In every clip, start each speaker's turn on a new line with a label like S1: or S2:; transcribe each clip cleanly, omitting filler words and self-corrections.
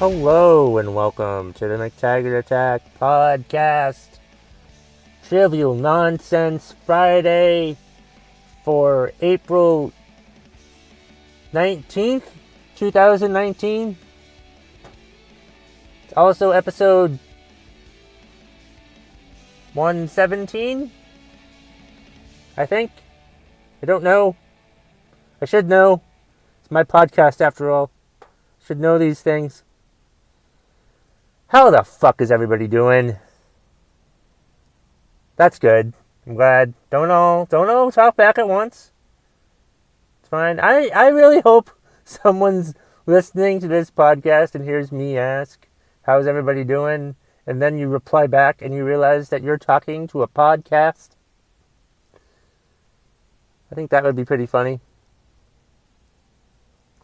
S1: Hello and welcome to the McTaggart Attack Podcast. Trivial Nonsense Friday for April 19th, 2019. It's also episode 117, I think. I don't know. I should know. It's my podcast after all. Should know these things. How the fuck is everybody doing? That's good. I'm glad. Don't all talk back at once. It's fine. I really hope someone's listening to this podcast and hears me ask, how's everybody doing? And then you reply back and you realize that you're talking to a podcast. I think that would be pretty funny.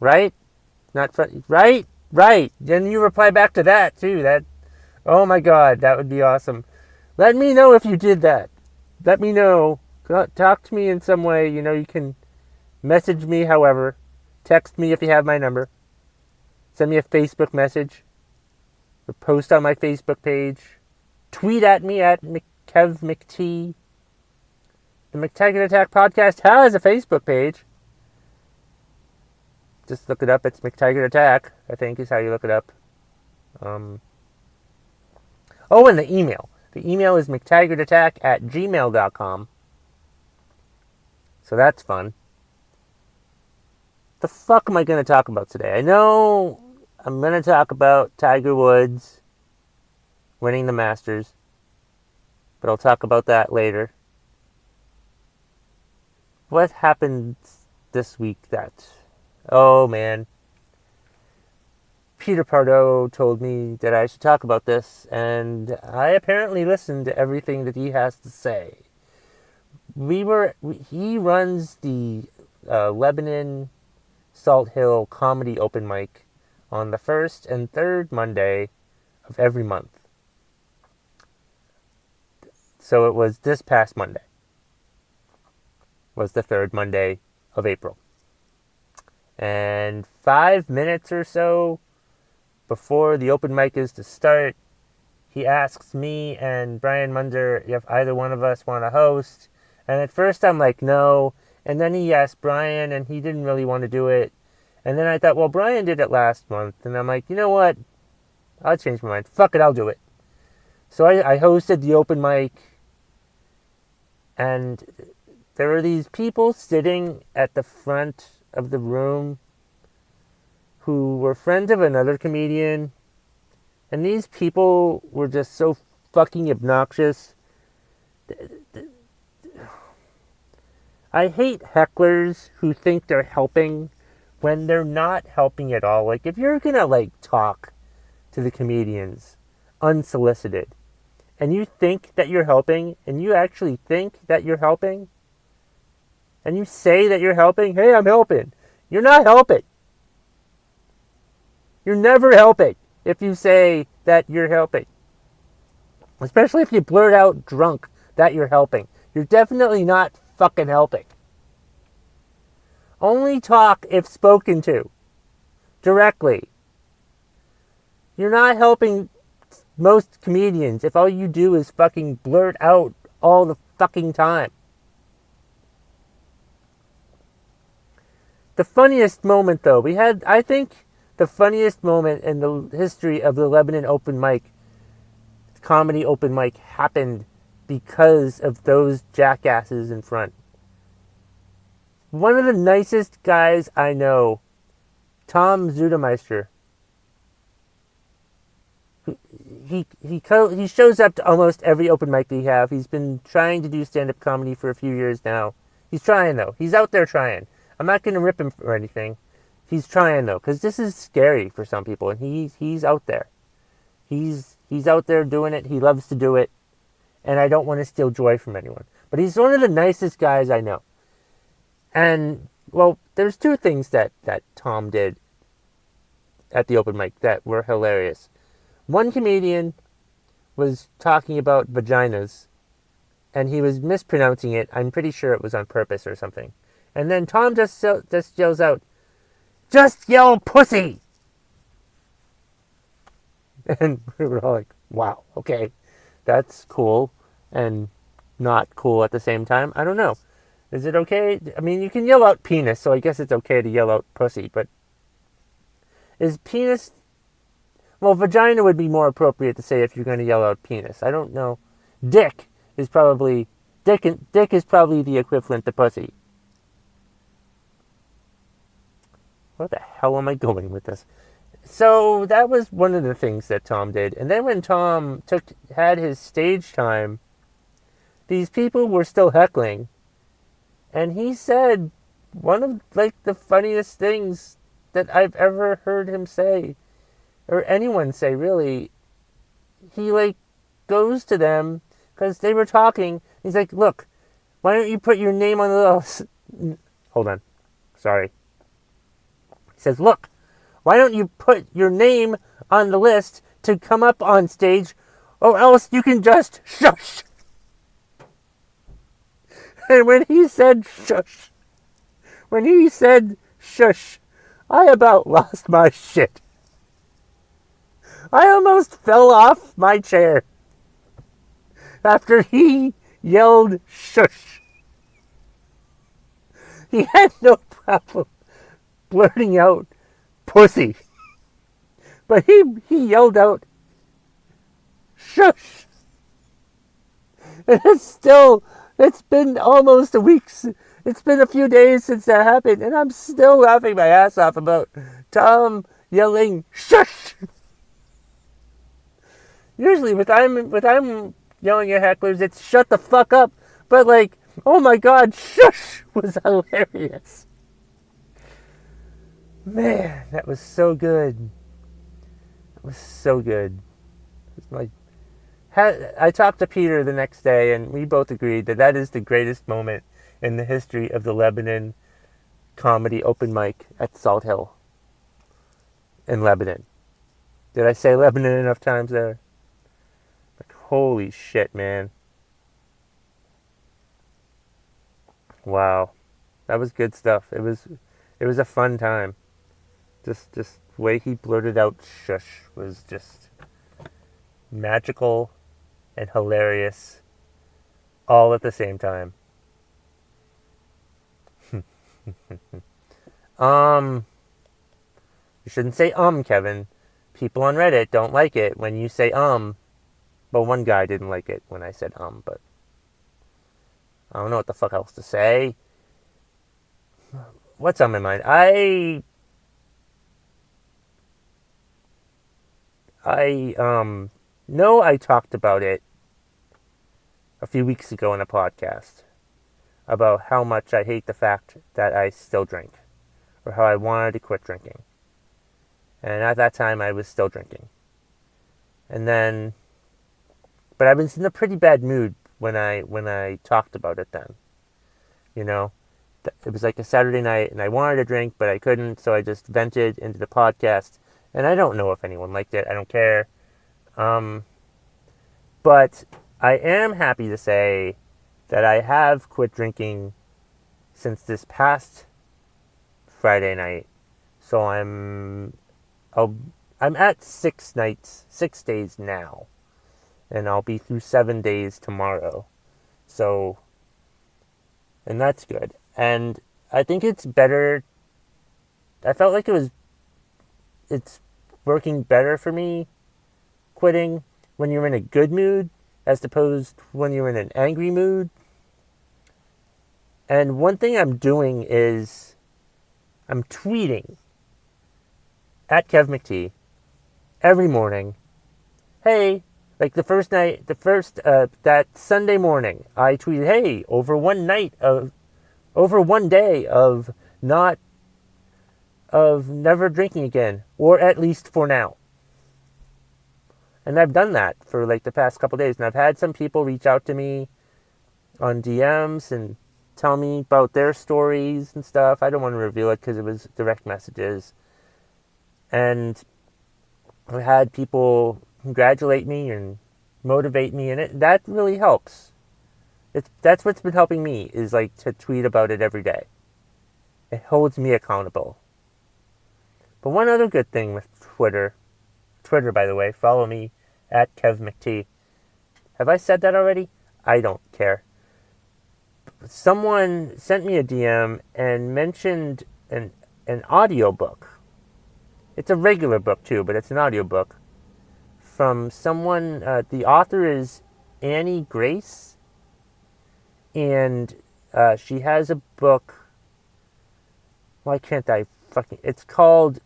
S1: Right? Not funny. Right? Right. Then you reply back to that too. Oh my God, that would be awesome. Let me know if you did that. Let me know. Talk to me in some way. You can message me however. Text me if you have my number. Send me a Facebook message. Or post on my Facebook page. Tweet at me at KevMcT. The McTaggart Attack Podcast has a Facebook page. Just look it up. It's McTaggart Attack, I think is how you look it up. And the email. The email is mctaggartattack@gmail.com. So that's fun. The fuck am I going to talk about today? I know I'm going to talk about Tiger Woods winning the Masters. But I'll talk about that later. What happened this week Oh, man. Peter Pardo told me that I should talk about this, and I apparently listened to everything that he has to say. He runs the Lebanon Salt Hill Comedy Open Mic on the first and third Monday of every month. So it was this past Monday. Was the third Monday of April. And 5 minutes or so before the open mic is to start, he asks me and Brian Munder if either one of us want to host. And at first I'm like, no. And then he asked Brian and he didn't really want to do it. And then I thought, well, Brian did it last month. And I'm like, you know what? I'll change my mind. Fuck it, I'll do it. So I hosted the open mic. And there were these people sitting at the front of the room who were friends of another comedian, and these people were just so fucking obnoxious. I hate hecklers who think they're helping when they're not helping at all. Like, if you're gonna talk to the comedians unsolicited and you think that you're helping, and you actually think that you're helping, and you say that you're helping, hey, I'm helping. You're not helping. You're never helping if you say that you're helping. Especially if you blurt out drunk that you're helping. You're definitely not fucking helping. Only talk if spoken to. Directly. You're not helping most comedians if all you do is fucking blurt out all the fucking time. The funniest moment, though, I think the funniest moment in the history of the Lebanon open mic, comedy open mic, happened because of those jackasses in front. One of the nicest guys I know, Tom Zudemeister, he shows up to almost every open mic we have. He's been trying to do stand-up comedy for a few years now. He's trying, though. He's out there trying. I'm not going to rip him or anything. He's trying, though, because this is scary for some people, and he's out there. He's out there doing it. He loves to do it, and I don't want to steal joy from anyone. But he's one of the nicest guys I know. And, well, there's two things that Tom did at the open mic that were hilarious. One comedian was talking about vaginas, and he was mispronouncing it. I'm pretty sure it was on purpose or something. And then Tom just yells out, "Just yell pussy!" And we were all like, wow, okay, that's cool and not cool at the same time. I don't know. Is it okay? I mean, you can yell out penis, so I guess it's okay to yell out pussy, but is penis... Well, vagina would be more appropriate to say if you're going to yell out penis. I don't know. Dick is probably... Dick is probably the equivalent to pussy. Where the hell am I going with this? So that was one of the things that Tom did. And then when Tom had his stage time, these people were still heckling. And he said one of the funniest things that I've ever heard him say, or anyone say really. He goes to them because they were talking. He's like, "Look, why don't you put your name on the list?" Hold on, sorry. He says, "Look, why don't you put your name on the list to come up on stage, or else you can just shush." And when he said shush, I about lost my shit. I almost fell off my chair after he yelled shush. He had no problem blurting out pussy, but he yelled out shush. And it's been almost a week. It's been a few days since that happened, and I'm still laughing my ass off about Tom yelling shush. Usually, when I'm yelling at hecklers, it's shut the fuck up. But oh my god, shush was hilarious. Man, that was so good. It was so good. I talked to Peter the next day, and we both agreed that is the greatest moment in the history of the Lebanon comedy open mic at Salt Hill in Lebanon. Did I say Lebanon enough times there? Holy shit, man. Wow. That was good stuff. It was a fun time. Just the way he blurted out shush was just magical and hilarious all at the same time. You shouldn't say Kevin. People on Reddit don't like it when you say But one guy didn't like it when I said but I don't know what the fuck else to say. What's on my mind? I know I talked about it a few weeks ago in a podcast about how much I hate the fact that I still drink, or how I wanted to quit drinking. And at that time, I was still drinking. But I was in a pretty bad mood when I talked about it then. You know, it was like a Saturday night, and I wanted to drink, but I couldn't, so I just vented into the podcast. And I don't know if anyone liked it. I don't care. But I am happy to say that I have quit drinking since this past Friday night. So I'm at 6 days now, and I'll be through 7 days tomorrow. So, and that's good. And I think it's better. I felt like it's working better for me quitting when you're in a good mood as opposed to when you're in an angry mood. And one thing I'm doing is I'm tweeting at Kev McT every morning. Hey, that Sunday morning, I tweeted, hey, over one day of never drinking again, or at least for now. And I've done that for the past couple days, and I've had some people reach out to me on DMs and tell me about their stories and stuff. I don't want to reveal it because it was direct messages. And I had people congratulate me and motivate me, and that really helps. That's what's been helping me, is to tweet about it every day. It holds me accountable. But one other good thing with Twitter Twitter, by the way. Follow me at KevMcT. Have I said that already? I don't care. Someone sent me a DM and mentioned an audiobook. It's a regular book too, but it's an audiobook from someone. The author is Annie Grace, and she has a book. Why can't I fucking... It's called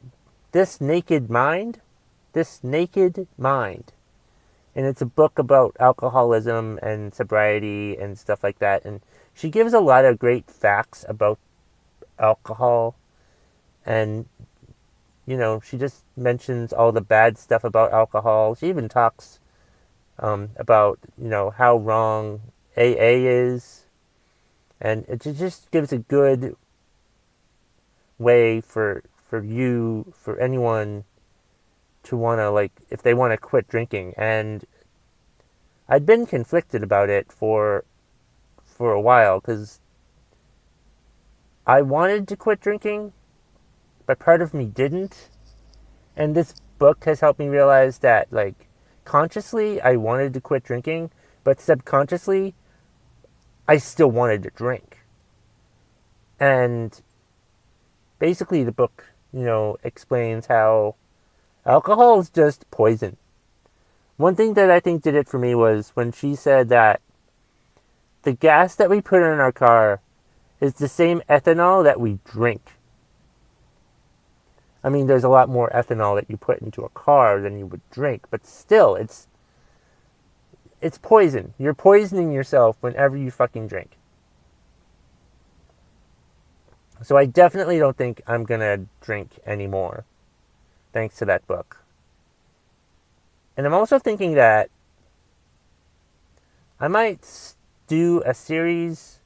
S1: This Naked Mind. This Naked Mind. And it's a book about alcoholism and sobriety and stuff like that. And she gives a lot of great facts about alcohol. And, you know, she just mentions all the bad stuff about alcohol. She even talks about, you know, how wrong AA is. And it just gives a good way for anyone to want to, like, if they want to quit drinking. And I'd been conflicted about it for a while, because I wanted to quit drinking, but part of me didn't. And this book has helped me realize that, like, consciously I wanted to quit drinking, but subconsciously I still wanted to drink. And basically the book, you know, explains how alcohol is just poison. One thing that I think did it for me was when she said that the gas that we put in our car is the same ethanol that we drink. I mean, there's a lot more ethanol that you put into a car than you would drink, but still, it's poison. You're poisoning yourself whenever you fucking drink. So I definitely don't think I'm gonna drink anymore, thanks to that book. And I'm also thinking that I might do a series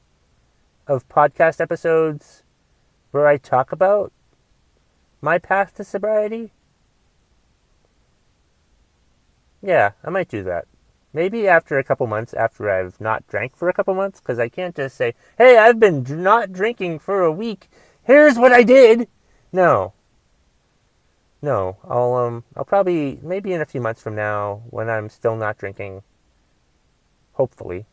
S1: of podcast episodes where I talk about my path to sobriety. Yeah, I might do that. Maybe after a couple months, after I've not drank for a couple months, because I can't just say, hey, I've been not drinking for a week. Here's what I did. No, I'll probably, maybe in a few months from now, when I'm still not drinking, hopefully,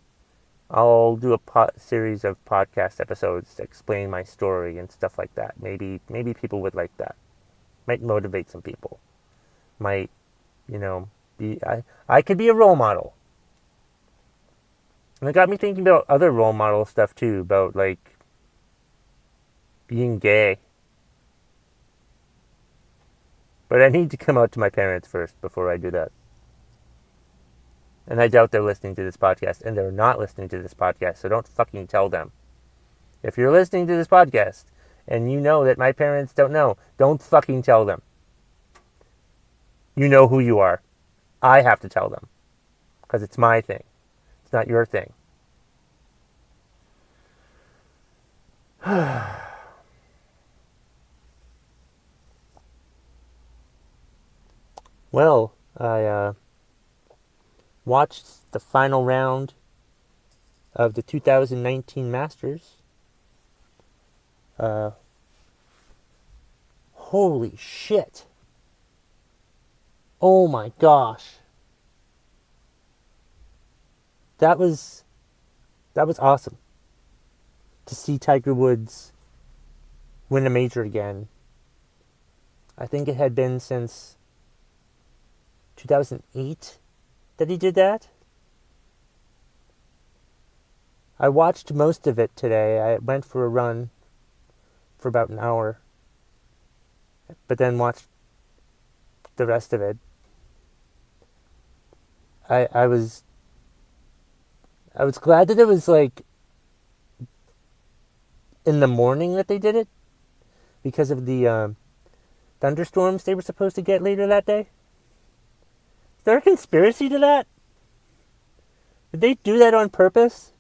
S1: I'll do a series of podcast episodes to explain my story and stuff like that. Maybe people would like that. Might motivate some people. Might, you know, I could be a role model. And it got me thinking about other role model stuff too, about, like, being gay. But I need to come out to my parents first before I do that. And I doubt they're listening to this podcast, and they're not listening to this podcast, so don't fucking tell them. If you're listening to this podcast and you know that my parents don't know, don't fucking tell them. You know who you are. I have to tell them, because it's my thing. It's not your thing. Well, I watched the final round of the 2019 Masters. Holy shit. Oh my gosh. That was awesome. To see Tiger Woods win a major again. I think it had been since 2008 that he did that. I watched most of it today. I went for a run for about an hour, but then watched the rest of it. I was glad that it was, like, in the morning that they did it, because of the thunderstorms they were supposed to get later that day. Is there a conspiracy to that? Did they do that on purpose?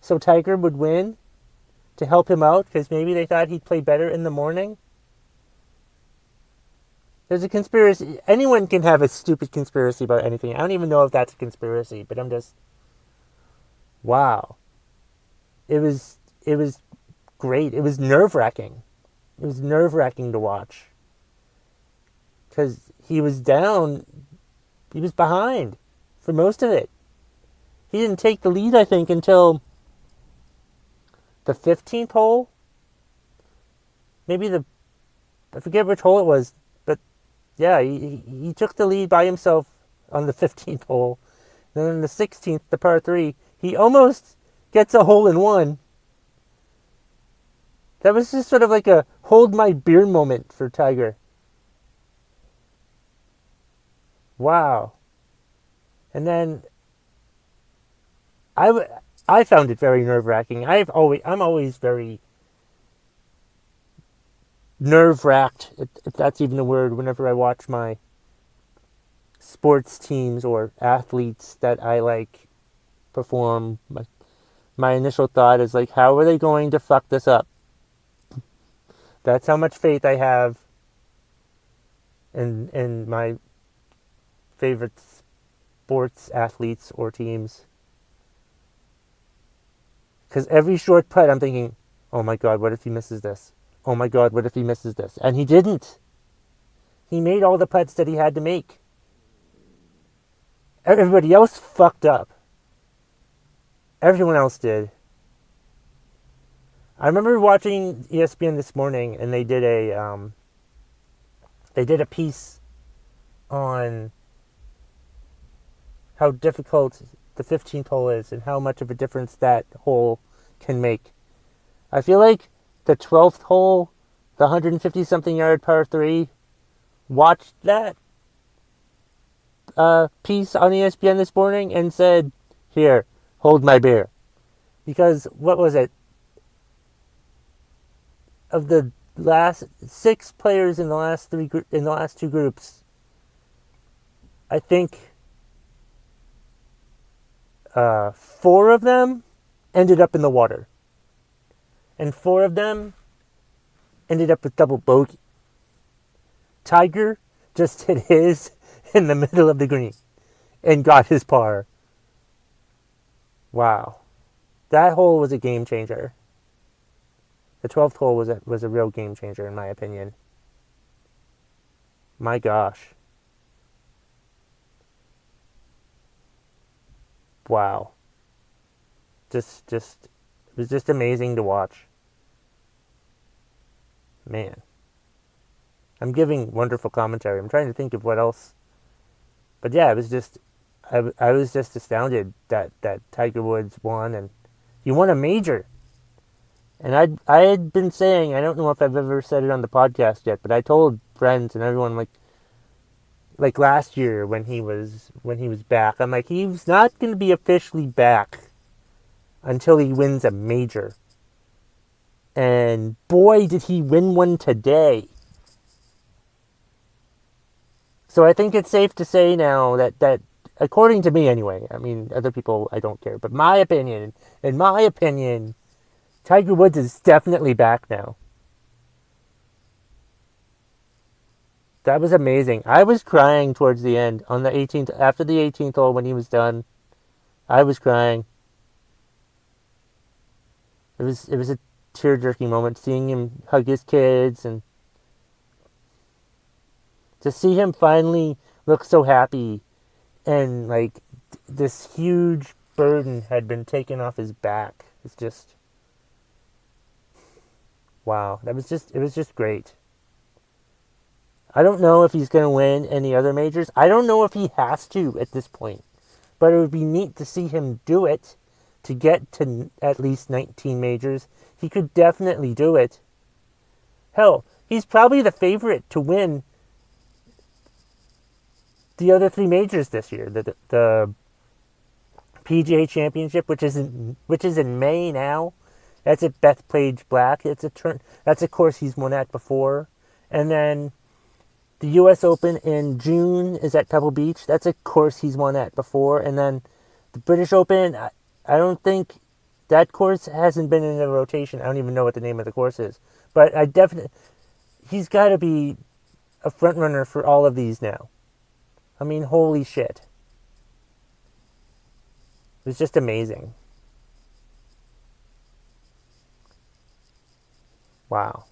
S1: So Tiger would win? To help him out? Because maybe they thought he'd play better in the morning? There's a conspiracy. Anyone can have a stupid conspiracy about anything. I don't even know if that's a conspiracy, but I'm just... Wow. It was great. It was nerve-wracking. It was nerve-wracking to watch. because he was down. He was behind for most of it. He didn't take the lead, I think, until the 15th hole. Maybe I forget which hole it was, but yeah, he took the lead by himself on the 15th hole. And then the 16th, the par 3, he almost gets a hole in one. That was just sort of like a hold my beer moment for Tiger. Wow. And then I found it very nerve-wracking. I'm always very nerve-wracked, if that's even a word, whenever I watch my sports teams or athletes that I like perform. My initial thought is like, how are they going to fuck this up? That's how much faith I have in my favorite sports athletes or teams. Because every short putt, I'm thinking, oh my God, what if he misses this? Oh my God, what if he misses this? And he didn't. He made all the putts that he had to make. Everybody else fucked up. Everyone else did. I remember watching ESPN this morning, and they did a piece on how difficult the 15th hole is and how much of a difference that hole can make. I feel like the 12th hole, the 150-something yard par 3, watched that piece on ESPN this morning and said, here, hold my beer. Because, what was it? Of the last 6 players in the last two groups, I think 4 of them ended up in the water. And 4 of them ended up with double bogey. Tiger just hit his in the middle of the green and got his par. Wow. That hole was a game changer. The 12th hole was a real game changer, in my opinion. My gosh. Wow. It was just amazing to watch. Man. I'm giving wonderful commentary. I'm trying to think of what else. But yeah, it was just, I was just astounded that Tiger Woods won, and he won a major. And I had been saying, I don't know if I've ever said it on the podcast yet, but I told friends and everyone like last year when he was back, I'm like, he's not going to be officially back until he wins a major. And boy, did he win one today. So I think it's safe to say now that according to me anyway, I mean, other people, I don't care, but in my opinion, Tiger Woods is definitely back now. That was amazing. I was crying towards the end on the 18th, after the 18th hole when he was done. I was crying. It was a tear-jerking moment seeing him hug his kids and to see him finally look so happy and like this huge burden had been taken off his back. It's just wow. It was just great. I don't know if he's going to win any other majors. I don't know if he has to at this point. But it would be neat to see him do it to get to at least 19 majors. He could definitely do it. Hell, he's probably the favorite to win the other 3 majors this year. The PGA Championship, which is in May now. That's at Bethpage Black. That's a course he's won at before. And then the U.S. Open in June is at Pebble Beach. That's a course he's won at before. And then the British Open, I don't think that course hasn't been in the rotation. I don't even know what the name of the course is. But he's got to be a front runner for all of these now. I mean, holy shit. It was just amazing. Wow.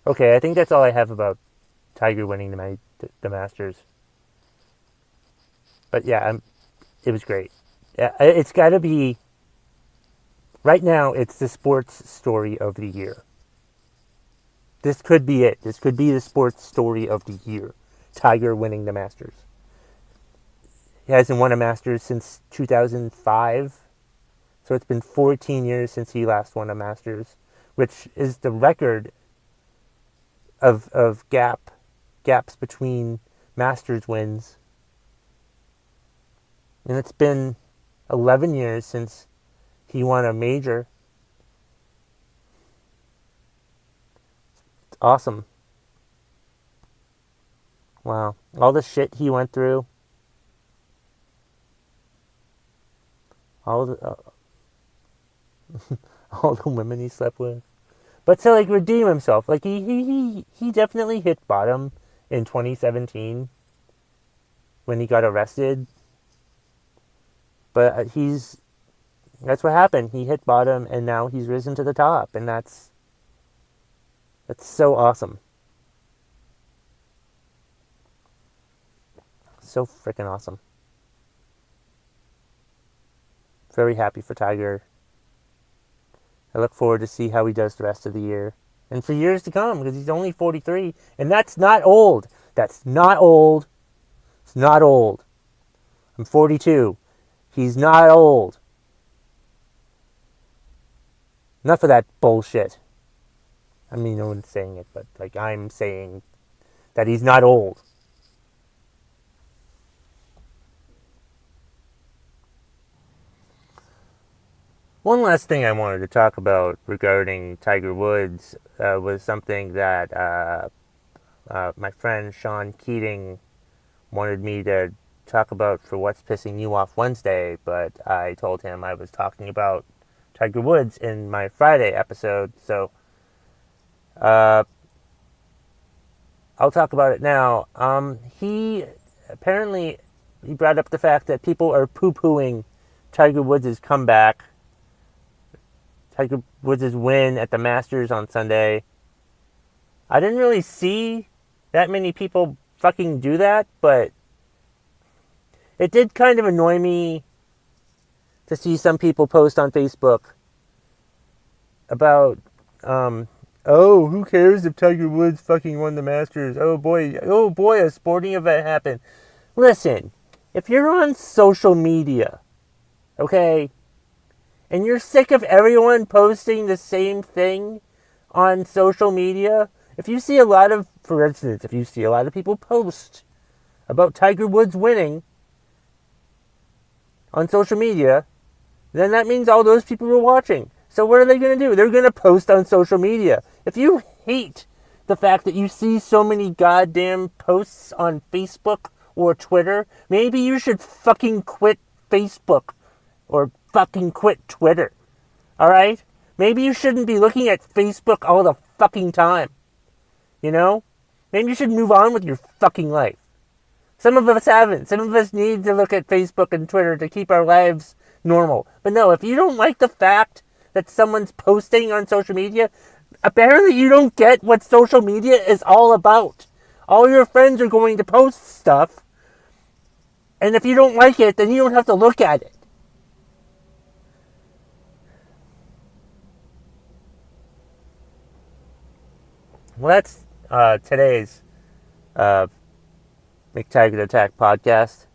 S1: Okay, I think that's all I have about Tiger winning the Masters. But yeah, it was great. Yeah, it's got to be right now. It's the sports story of the year. This could be it. This could be the sports story of the year. Tiger winning the Masters. He hasn't won a Masters since 2005. So it's been 14 years since he last won a Masters, which is the record of gaps between Masters wins. And it's been 11 years since he won a major. It's awesome. Wow. All the shit he went through. All the all the women he slept with. But to like redeem himself, like he definitely hit bottom in 2017 when he got arrested. But that's what happened. He hit bottom and now he's risen to the top, and that's so awesome. So freaking awesome. Very happy for Tiger. I look forward to see how he does the rest of the year. And for years to come, because he's only 43. And that's not old. That's not old. It's not old. I'm 42. He's not old. Enough of that bullshit. I mean, no one's saying it, but like I'm saying that he's not old. One last thing I wanted to talk about regarding Tiger Woods was something that my friend Sean Keating wanted me to talk about for What's Pissing You Off Wednesday, but I told him I was talking about Tiger Woods in my Friday episode, so I'll talk about it now. He brought up the fact that people are poo-pooing Tiger Woods' comeback, Tiger Woods' win at the Masters on Sunday. I didn't really see that many people fucking do that, but it did kind of annoy me to see some people post on Facebook about, oh, who cares if Tiger Woods fucking won the Masters? Oh boy, a sporting event happened. Listen, if you're on social media, okay, and you're sick of everyone posting the same thing on social media, if you see a lot of people post about Tiger Woods winning on social media, then that means all those people were watching. So what are they going to do? They're going to post on social media. If you hate the fact that you see so many goddamn posts on Facebook or Twitter, maybe you should fucking quit Facebook or fucking quit Twitter. Alright? Maybe you shouldn't be looking at Facebook all the fucking time. You know? Maybe you should move on with your fucking life. Some of us haven't. Some of us need to look at Facebook and Twitter to keep our lives normal. But no, if you don't like the fact that someone's posting on social media, apparently you don't get what social media is all about. All your friends are going to post stuff, and if you don't like it, then you don't have to look at it. Well, that's today's McTaggart Attack podcast.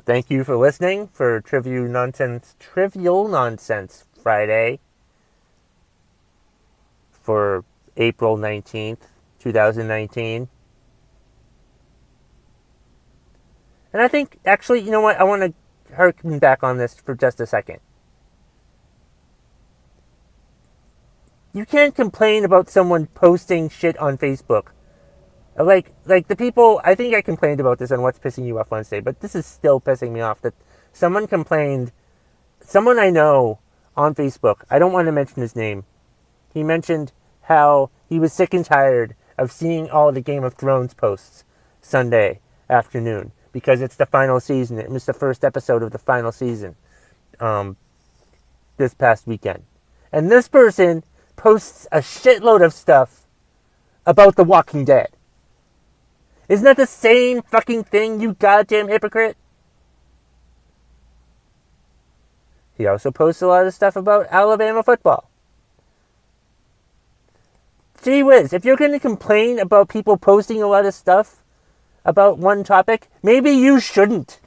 S1: Thank you for listening for Trivial Nonsense Friday for April 19th, 2019. And I think, actually, you know what? I want to harken back on this for just a second. You can't complain about someone posting shit on Facebook. Like the people, I think I complained about this on What's Pissing You Off Wednesday, but this is still pissing me off that someone I know on Facebook, I don't want to mention his name, he mentioned how he was sick and tired of seeing all the Game of Thrones posts Sunday afternoon because it's the final season. It was the first episode of the final season this past weekend. And this person posts a shitload of stuff about The Walking Dead. Isn't that the same fucking thing, you goddamn hypocrite? He also posts a lot of stuff about Alabama football. Gee whiz, if you're going to complain about people posting a lot of stuff about one topic, maybe you shouldn't.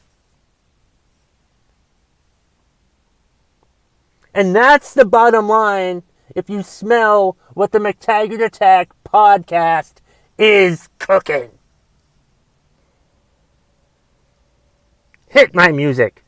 S1: And that's the bottom line if you smell what the McTaggart Attack podcast is cooking. Hit my music.